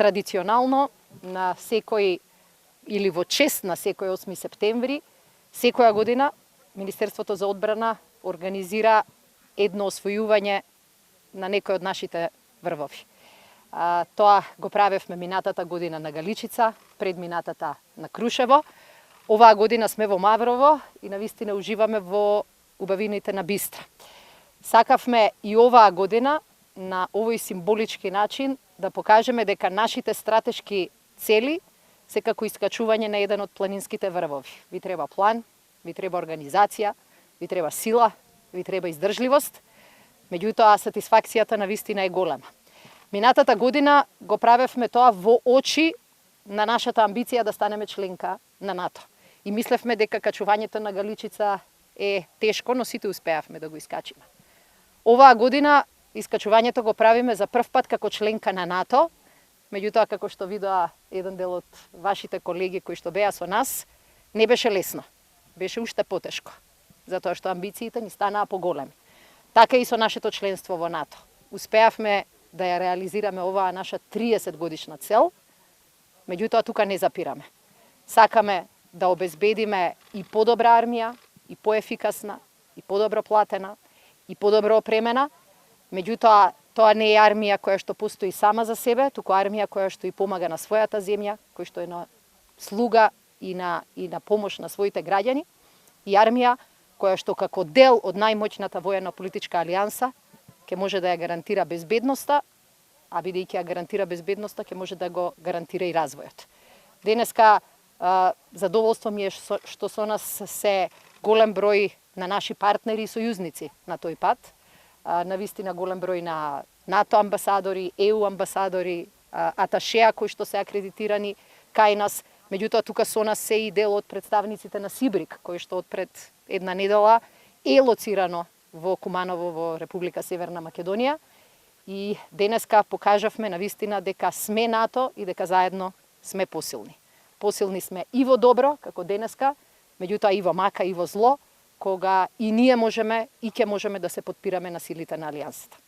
традиционално на секој или во чест на секој 8 септември, секоја година Министерството за одбрана организира едно освојување на некој од нашите врвови. Тоа го правевме минатата година на Галичица, предминатата на Крушево. Оваа година сме во Маврово и навистина уживаме во убавините на Бистра. Сакавме и оваа година на овој символички начин да покажеме дека нашите стратешки цели се како искачување на еден од планинските врвови. Ви треба план, ви треба организација, ви треба сила, ви треба издржливост, меѓутоа сатисфакцијата навистина е голема. Минатата година го правевме тоа во очи на нашата амбиција да станеме членка на НАТО. И мислевме дека качувањето на Галичица е тешко, но сите успеавме да го искачиме. Оваа година искачувањето го правиме за прв пат како членка на НАТО, меѓутоа како што видоа еден дел од вашите колеги кои што беа со нас, не беше лесно. Беше уште потешко, затоа што амбициите ни станаа поголеми. Така и со нашето членство во НАТО. Успеавме да ја реализираме оваа наша 30 годишна цел, меѓутоа тука не запираме. Сакаме да обезбедиме и подобра армија, и поефикасна, и подобро платена, и подобро опремена, меѓутоа тоа не е армија која што постои сама за себе, туку армија која што и помага на својата земја, која што е на слуга и на помош на своите граѓани, и армија која што како дел од најмоćната воено-политичка алијанса ќе може да ја гарантира безбедноста, а бидејќи ја гарантира безбедноста, ќе може да го гарантира и развојот. Денеска задоволство ми е што со нас се голем број на наши партнери и сојузници на тој пат. Навистина голем број на НАТО амбасадори, ЕУ амбасадори, аташеа кои што се акредитирани кај нас. Меѓутоа тука со нас се и дел од представниците на Сибрик, кои што од пред една недела е лоцирано во Куманово во Република Северна Македонија. И денеска покажавме навистина дека сме НАТО и дека заедно сме посилни. Посилни сме и во добро, како денеска, меѓутоа и во мака и во зло, кога и ние можеме и ќе можеме да се подпираме на силите на алијансата.